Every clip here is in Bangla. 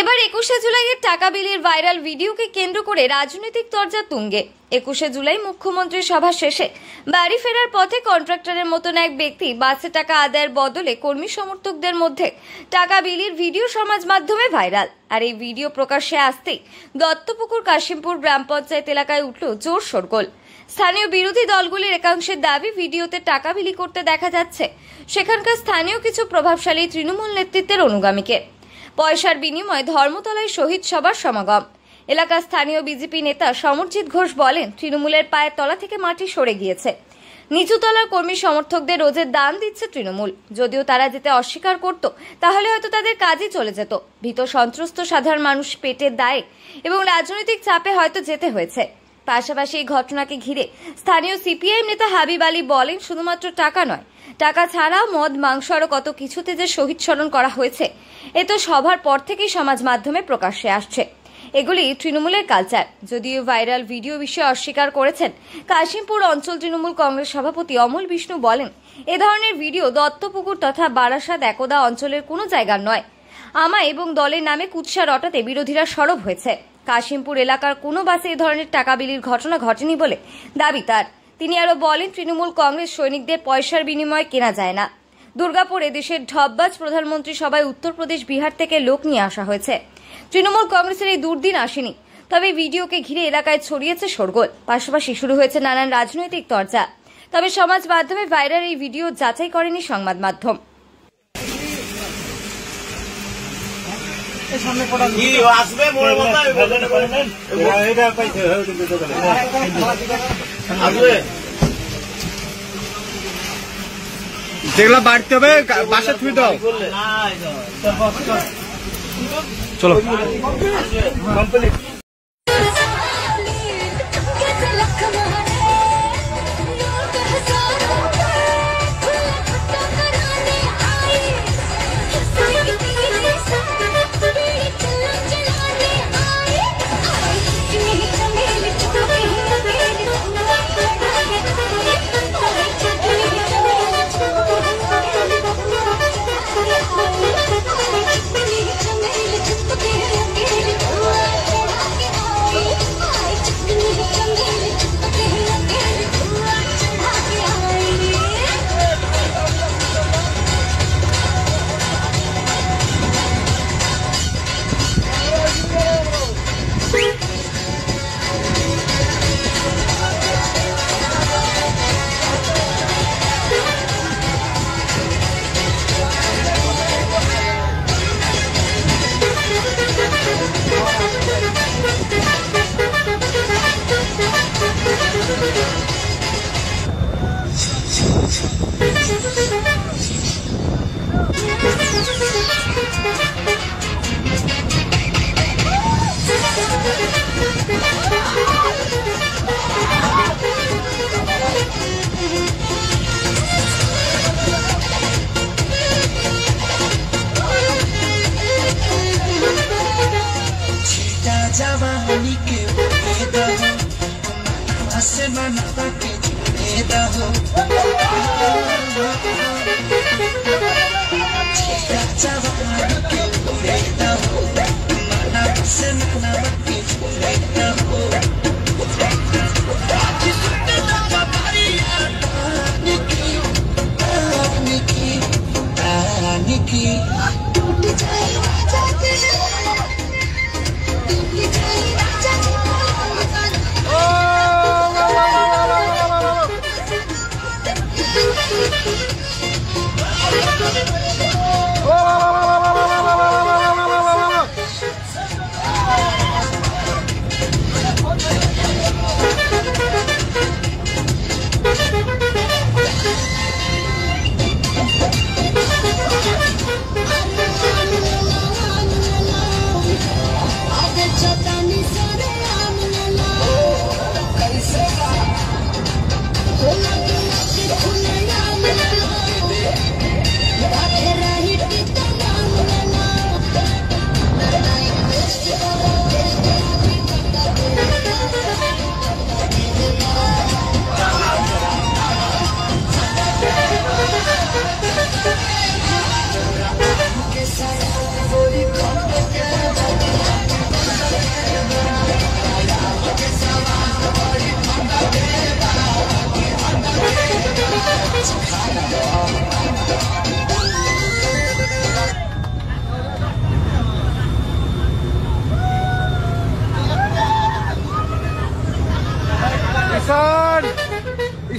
এবার 21শে জুলাইয়ের টাকা বিলির ভাইরাল ভিডিওকে কেন্দ্র করে রাজনৈতিক তরজা তুঙ্গে। 21শে জুলাই মুখ্যমন্ত্রীর সভা শেষে বাড়ি ফেরার পথে কন্ট্রাক্টরের মতন এক ব্যক্তি বাসে টাকা আদায়ের বদলে কর্মী সমর্থকদের মধ্যে টাকা বিলির ভিডিও সমাজ মাধ্যমে ভাইরাল। আর এই ভিডিও প্রকাশ্যে আসতেই দত্তপুকুর কাশিমপুর গ্রাম পঞ্চায়েত এলাকায় উঠল জোর শোরগোল। স্থানীয় বিরোধী দলগুলির একাংশের দাবি ভিডিওতে টাকা বিলি করতে দেখা যাচ্ছে সেখানকার স্থানীয় কিছু প্রভাবশালী তৃণমূল নেতৃত্বের অনুগামীকে। পয়সার বিনিময়ে ধর্মতলায় শহীদ সভার সমাগম। এলাকার স্থানীয় বিজেপি নেতা সমরজিৎ ঘোষ বলেন, তৃণমূলের পায়ের তলা থেকে মাটি সরে গিয়েছে। নিচুতলার কর্মী সমর্থকদের রোজের দান দিচ্ছে তৃণমূল। যদিও তারা যেতে অস্বীকার করত তাহলে হয়তো তাদের কাজই চলে যেত। ভীত সন্ত্রস্ত সাধারণ মানুষ পেটের দায়ে এবং রাজনৈতিক চাপে হয়তো যেতে হয়েছে। পাশাপাশি এই ঘটনাকে ঘিরে স্থানীয় সিপিআইএম নেতা হাবিব আলী বলেন, শুধুমাত্র টাকা নয়, টাকা ছাড়া মদ মাংস আরো কত কিছুতে যে শহীদ স্মরণ করা হয়েছে এ তো সভার পর থেকেই সমাজ মাধ্যমে প্রকাশ্যে আসছে। এগুলি তৃণমূলের কালচার। যদিও ভাইরাল ভিডিও বিষয়ে অস্বীকার করেছেন কাশিমপুর অঞ্চল তৃণমূল কংগ্রেস সভাপতি অমল বিষ্ণু বলেন, এ ধরনের ভিডিও দত্তপুকুর তথা বারাসাত একদা অঞ্চলের কোনো জায়গার নয়। আমায় এবং দলের নামে কুৎসা রটাতে বিরোধীরা সরব হয়েছে। কাশিমপুর এলাকার কোনো বাসে এ ধরনের টাকা বিলির ঘটনা ঘটেনি বলে দাবি তার। তিনি আরো বলেন, তৃণমূল কংগ্রেস সৈনিকদের পয়সার বিনিময়ে কেনা যায় না। দুর্গাপুরে দেশের ঢপবাজ প্রধানমন্ত্রী সভায় উত্তরপ্রদেশ বিহার থেকে লোক নিয়ে আসা হয়েছে। তৃণমূল কংগ্রেসের এই দুর্দিন আসেনি। তবে ভিডিওকে ঘিরে এলাকায় ছড়িয়েছে শোরগোল। পাশাপাশি শুরু হয়েছে নানান রাজনৈতিক চর্চা। তবে সমাজ মাধ্যমে ভাইরাল এই ভিডিও যাচাই করেনি সংবাদ মাধ্যম। যেগুলো বাড়তে হবে বাসা থুই দাও। চলো जवानी के बेदा हो आसमान तक जुड़ेदा हो जवानी के बेदा हो मना से ना के जुड़ेदा हो निकी टूट जाए राजा दिल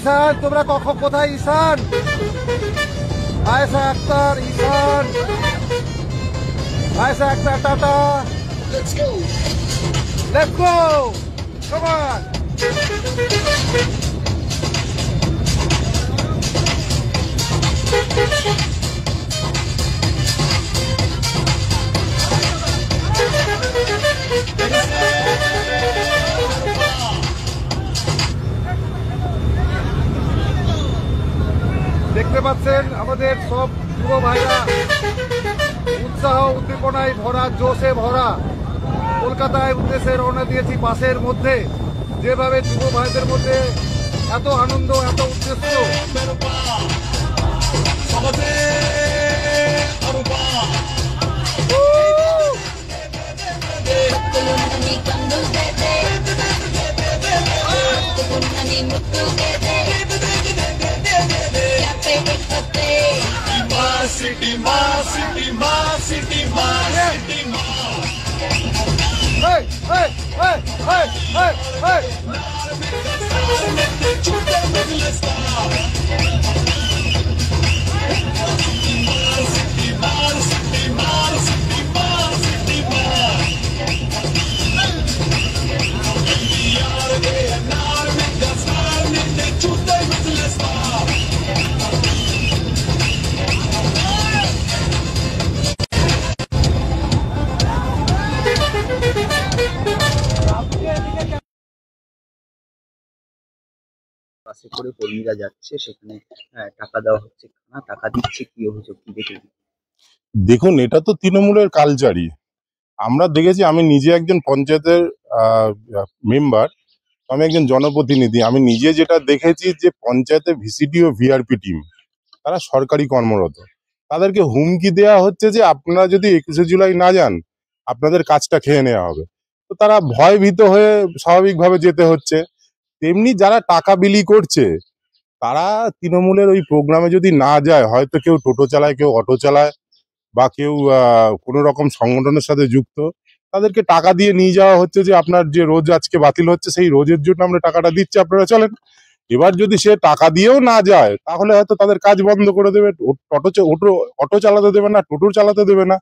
ঈশান, তোমরা কখন কোথায়? Ishan, Ayesha Akhtar, Ishan, Ayesha Akhtar, tata, let's go, come on. দেখতে পাচ্ছেন আমাদের সব যুব ভাইরা উৎসাহ উদ্দীপনায় ভরা, জোশে ভরা, কলকাতায় উদ্দেশ্যে রওনা দিয়েছি বাসের মধ্যে। যেভাবে যুব ভাইদের মধ্যে এত আনন্দ, এত উদ্দেশ্য, বাসে করে কর্মীরা যাচ্ছে, সেখানে টাকা দেওয়া হচ্ছে না, টাকা দিচ্ছে, কি অভিযোগ, কি দেখে? দেখুন, এটা তো তৃণমূলের কালচারই আমরা দেখেছি। আমি নিজে একজন পঞ্চায়েতের মেম্বার, আমি একজন জনপ্রতিনিধি। আমি নিজে যেটা দেখেছি যে পঞ্চায়েতে ভিসিডি ও ভিআরপি টিম তারা সরকারি কর্মরত, তাদেরকে হুমকি দেওয়া হচ্ছে যে আপনারা যদি 21শে জুলাই না যান আপনাদের কাজটা খেয়ে নেওয়া হবে। তো তারা ভয়ভীত হয়ে স্বাভাবিকভাবে যেতে হচ্ছে। তেমনি যারা টাকা বিলি করছে তারা তৃণমূলের ওই প্রোগ্রামে যদি না যায়, হয়তো কেউ টোটো চালায়, কেউ অটো চালায়, বা কেউ কোনো রকম সংগঠনের সাথে যুক্ত, তাদেরকে টাকা দিয়ে নিয়ে যাওয়া হচ্ছে যে আপনার যে রোজ আজকে বাতিল হচ্ছে সেই রোজের জন্য আমরা টাকাটা দিচ্ছি, আপনারা চলেন। এবার যদি সে টাকা দিয়েও না যায় তাহলে হয়তো তাদের কাজ বন্ধ করে দেবে, অটো চালাতে দেবে না, টোটো চালাতে দেবে না,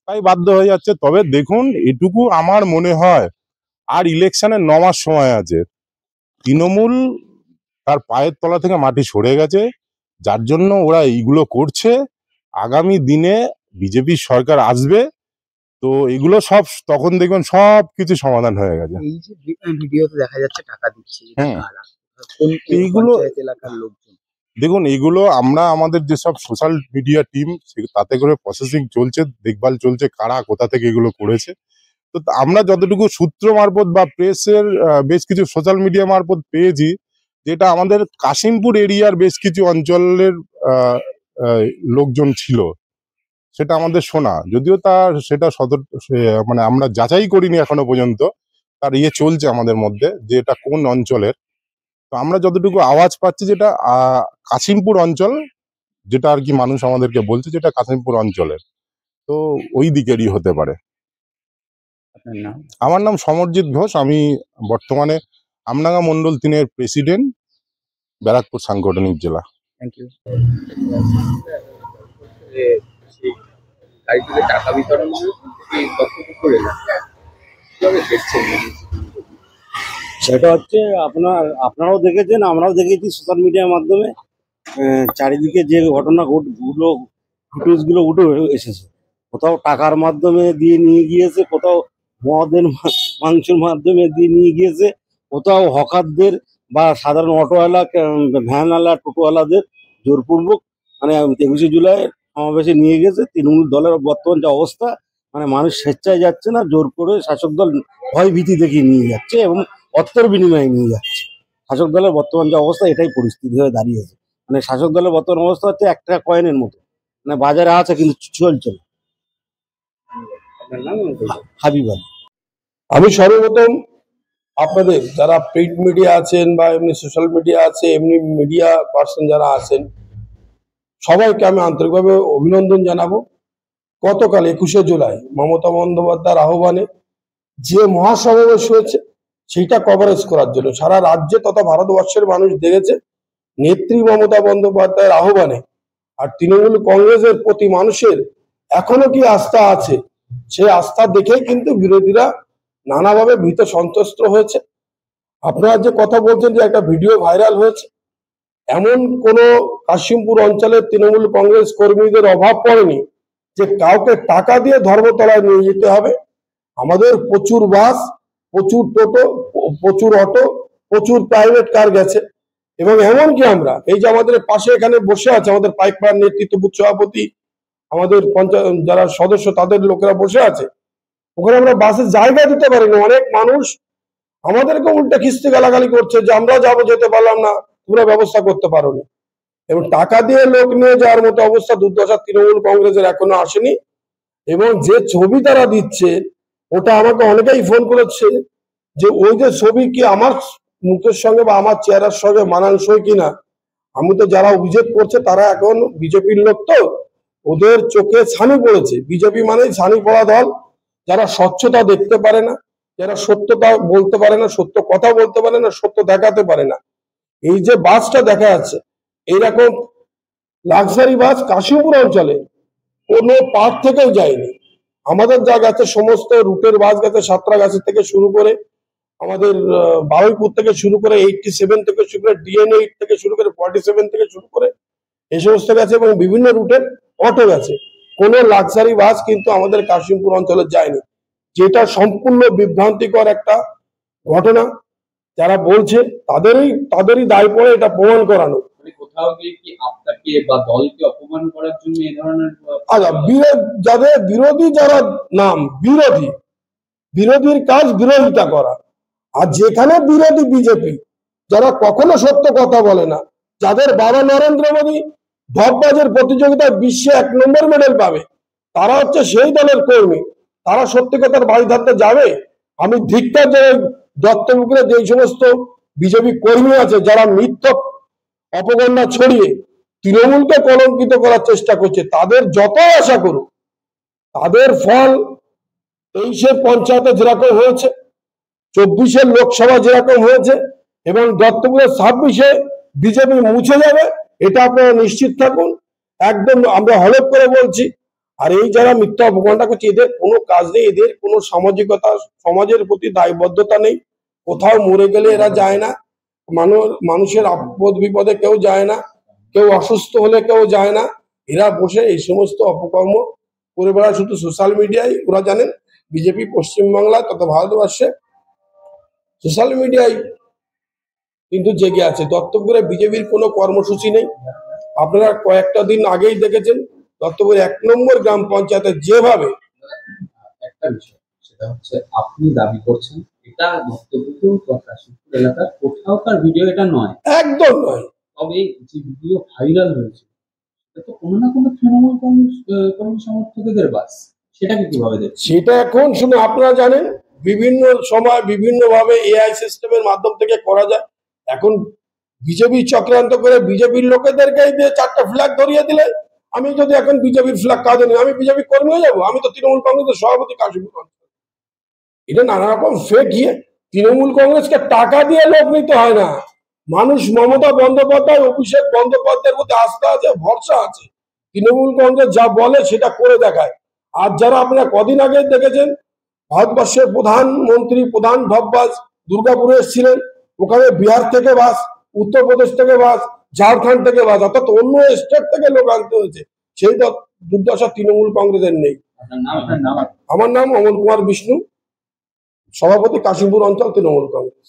তাই বাধ্য হয়ে যাচ্ছে। তবে দেখুন, এটুকু আমার মনে হয় আর ইলেকশনের 9 মাস সময় আছে। তৃণমূল তার পায়ের তলা থেকে মাটি সরে গেছে, যার জন্য ওরা এইগুলো করছে। আগামী দিনে বিজেপির সরকার আসবে, তো এগুলো সব তখন দেখবেন সব কিছু সমাধান হয়ে গেছে। এই যে ভিডিওতে দেখা যাচ্ছে টাকা দিচ্ছে, হুম। কোন এইগুলো পঞ্চায়েত এলাকার লোকজন? দেখুন, এগুলো আমরা আমাদের যেসব সোশ্যাল মিডিয়া টিম, তাতে করে প্রসেসিং চলছে, দেখভাল চলছে কারা কোথা থেকে এগুলো করেছে। তো আমরা যতটুকু সূত্র মারফত বা প্রেসের বেশ কিছু সোশ্যাল মিডিয়া মারফত পেয়েছি, যেটা আমাদের কাশিমপুর এরিয়ার বেশ কিছু অঞ্চলের লোকজন ছিল, সেটা আমাদের শোনা। যদিও সেটা মানে আমরা যাচাই করিনি এখনো পর্যন্ত, তার চলছে আমাদের মধ্যে যে এটা কোন অঞ্চলের। তো আমরা যতটুকু আওয়াজ পাচ্ছি যেটা কাশিমপুর অঞ্চল, যেটা আর কি মানুষ আমাদেরকে বলছে যেটা কাশিমপুর অঞ্চলের, তো ওই দিকেরই হতে পারে। আপনার নাম? আমার নাম সমরজিৎ ঘোষ, আমি বর্তমানে আমডাঙ্গা মন্ডল 3-এর প্রেসিডেন্ট, ব্যারাকপুর সাংগঠনিক জেলা। Thank you. টাকা বিতরণ সেটা হচ্ছে আপনারাও দেখেছেন, আমরাও দেখেছি সোশ্যাল মিডিয়ার মাধ্যমে। চারিদিকে যে ফুটেজগুলো উঠে এসেছে, কোথাও টাকার মাধ্যমে দিয়ে নিয়ে গিয়েছে, কোথাও মদের মাংসের মাধ্যমে দিয়ে নিয়ে গিয়েছে, কোথাও হকারদের বা সাধারণ অটোওয়ালা, ভ্যানওয়ালা, টোটোওয়ালাদের জোরপূর্বক মানে 21শে জুলাই সমাবেশে নিয়ে গেছে। তৃণমূল দলের বর্তমান যে অবস্থা, মানে মানুষ স্বেচ্ছায় যাচ্ছে না, জোর করে শাসক দল ভয় ভীতি দেখিয়ে নিয়ে যাচ্ছে এবং অর্থের বিনিময়ে নিয়ে যাচ্ছে। শাসক দলের বর্তমান যে অবস্থা, এটাই পরিস্থিতি হয়ে দাঁড়িয়েছে। মানে শাসক দলের বর্তমান অবস্থা হচ্ছে একটা কয়েনের মতো, মানে বাজারে আছে কিন্তু চলছে না। হাবিব আলী। আমি সর্বপ্রথম আপনাদের যারা প্রিন্ট মিডিয়া আছেন বা এমনি সোশ্যাল মিডিয়া আছে, এমনি মিডিয়া পার্সন যারা আছেন, সবাইকে আমি আন্তরিকভাবে অভিনন্দন জানাবো। গতকাল 21শে জুলাই মমতা বন্দ্যোপাধ্যায়ের আহ্বানে যে মহাসমাবেশ হয়েছে সেইটা কভারেজ করার জন্য সারা রাজ্যে তথা ভারতবর্ষের মানুষ দেখেছে নেত্রী মমতা বন্দ্যোপাধ্যায়ের আহ্বানে আর তৃণমূল কংগ্রেসের প্রতি মানুষের এখনো কি আস্থা আছে, সেই আস্থা দেখেই কিন্তু বিরোধীরা নানাভাবে ভীত সন্ত্রস্ত হয়েছে। আপনারা যে কথা বলছেন যে একটা ভিডিও ভাইরাল হয়েছে, এমন কোন কাশিমপুর অঞ্চলের তৃণমূল কংগ্রেস কর্মীদের অভাব পড়েনি যে কাউকে টাকা দিয়ে ধর্মতলায় নিয়ে যেতে হবে। আমাদের প্রচুর বাস, প্রচুর টোটো, প্রচুর অটো, প্রচুর প্রাইভেট কার গেছে। এবং এমনকি আমরা এই যে আমাদের পাশে এখানে বসে আছে আমাদের পাইকপাড়ার নেতৃত্ব বুথ সভাপতি, আমাদের পঞ্চায়েত যারা সদস্য তাদের লোকেরা বসে আছে, ওখানে আমরা বাসে জায়গা দিতে পারিনি। অনেক মানুষ আমাদেরকে উল্টে খিস্তি গালাগালি করছে যে আমরা যাবো, যেতে পারলাম না, তোমরা ব্যবস্থা করতে পারোনি। এবং টাকা দিয়ে লোক নিয়ে যাওয়ার মতো অবস্থা দুর্দশা তৃণমূল কংগ্রেসের এখনো আসেনি। এবং যে ছবি তারা দিচ্ছে ওটা আমাকে অনেকেই ফোন করেছে যে ওই যে ছবি কি আমার মুখের সঙ্গে বা আমার চেহারার সঙ্গে মানানসই কিনা। আমি তো যারা অভিযোগ করছে তারা এখন বিজেপির লোক, তো ওদের চোখে ছানি পড়েছে। বিজেপি মানেই ছানি পড়া দল, যারা স্বচ্ছতা দেখতে পারে না, যারা সত্যতা বলতে পারে না, সত্য কথা বলতে পারে না, সত্য দেখাতে পারে না। এই যে বাসটা দেখা যাচ্ছে, এইরকম লাক্সারি বাস কাশিমপুর অঞ্চলে কোনো পার্ক থেকেও যায়নি। আমাদের যা গেছে সমস্ত রুটের বাস গেছে, সাঁতরাগাছি থেকে শুরু করে আমাদের বারুইপুর থেকে শুরু করে 87 থেকে শুরু করে DN8 থেকে শুরু করে 47 থেকে শুরু করে এই সমস্ত গেছে, এবং বিভিন্ন রুটের অটো গেছে। কোনো লাক্সারি বাস কিন্তু আমাদের কাশিমপুর অঞ্চলে যায়নি, যেটা সম্পূর্ণ বিভ্রান্তিকর একটা ঘটনা। যারা বলছে তাদেরই দায় পড়ে এটা প্রমাণ করানো। কোথাও গিয়ে কি আপনাকে বা দলকে অপমান করার জন্য এই ধরনের যাদের বিরোধী, যারা নাম বিরোধীর কাজ বিরোধিতা করা। আর যেখানে বিরোধী বিজেপি, যারা কখনো সত্য কথা বলে না, যাদের বাবা নরেন্দ্র মোদী ঢপবাজের প্রতিযোগিতায় বিশ্বে 1 নম্বর মেডেল পাবে, তারা হচ্ছে সেই দলের কর্মী। তারা সত্যি কথার বাড়ি ধারতে যাবে? আমি ধিক্কার জানাই দত্তপুকুরে যে সমস্ত বিজেপি কর্মী আছে যারা মিথ্যা অপগণ্ডা ছড়িয়ে তৃণমূলকে কলঙ্কিত করার চেষ্টা করছে। তাদের যত আশা করুক, তাদের ফল 23-এর পঞ্চায়েতে যেরকম হয়েছে, 24-এর লোকসভা যেরকম হয়েছে, এবং দত্তপুরের 26-এ বিজেপি মুছে যাবে, এটা আপনারা নিশ্চিত থাকুন। একদম আমরা হলফ করে বলছি। আর এই যারা মিথ্যা অপগণ্ডা করছে, এদের কোনো কাজ নেই, এদের কোনো সামাজিকতা, সমাজের প্রতি দায়বদ্ধতা নেই। কোথাও মরে গেলে এরা যায় না, মানুষের আপদ বিপদে কেউ যায় না, কেউ অসুস্থ হলে কেউ যায় না। এরা বসে এই সমস্ত অপকর্ম করে বেড়ায় শুধু সোশ্যাল মিডিয়ায়। ওরা জানেন বিজেপি পশ্চিমবাংলায় তথা ভারতবর্ষে সোশ্যাল মিডিয়ায় কিন্তু জেগে আছে। দত্তপুরে বিজেপির কোনো কর্মসূচি নেই। আপনারা কয়েকটা দিন আগেই দেখেছেন দত্তপুর 1 নম্বর গ্রাম পঞ্চায়েতে যেভাবে একটা বিষয়, সেটা হচ্ছে আপনি দাবি করছেন এটা দত্তপুকুর বা কাশীপুর এলাকার কোথাওকার ভিডিও, এটা নয়, একদম নয়। তবে যে ভিডিও ভাইরাল হয়েছে এটা তো কোনো না কোনো তৃণমূল কর্মী সমর্থকদের বাস, সেটাকে কিভাবে দেখছেন? সেটা এখন শুনে আপনারা জানেন বিভিন্ন সময় বিভিন্ন ভাবে AI সিস্টেমের মাধ্যম থেকে করা যায়। এখন বিজেপি চক্রান্ত করে বিজেপির লোকেদেরকে দিয়ে 4টা ফ্ল্যাগ ধরিয়ে দিলে, আমি যদি এখন বিজেপির ফ্ল্যাগ কাঁধে নিই, আমি বিজেপি কর্মী হয়ে যাবো? আমি তো তৃণমূল কংগ্রেসের সভাপতি কাশীপুর অঞ্চল। এটা নানা রকম ফেক গিয়ে তৃণমূল কংগ্রেসকে টাকা দিয়ে লোক নিতে হয় না। মানুষ মমতা বন্দ্যোপাধ্যায়, অভিষেক বন্দ্যোপাধ্যায়ের প্রতি আস্থা আছে, ভরসা আছে। তৃণমূল কংগ্রেস যা বলে সেটা করে দেখায়। আর যারা আপনারা কদিন আগে দেখেছেন ভারতবর্ষের প্রধানমন্ত্রী প্রধান ঢপবাজ দুর্গাপুরে এসেছিলেন, ওখানে বিহার থেকে বাস, উত্তরপ্রদেশ থেকে বাস, ঝাড়খণ্ড থেকে বাস, অর্থাৎ অন্য স্টেট থেকে লোক আনতে হয়েছে। সেই দুর্দশা তৃণমূল কংগ্রেসের নেই। আমার নাম অমল কুমার বিষ্ণু, সভাপতি কাশীপুর অঞ্চল তৃণমূল কংগ্রেস।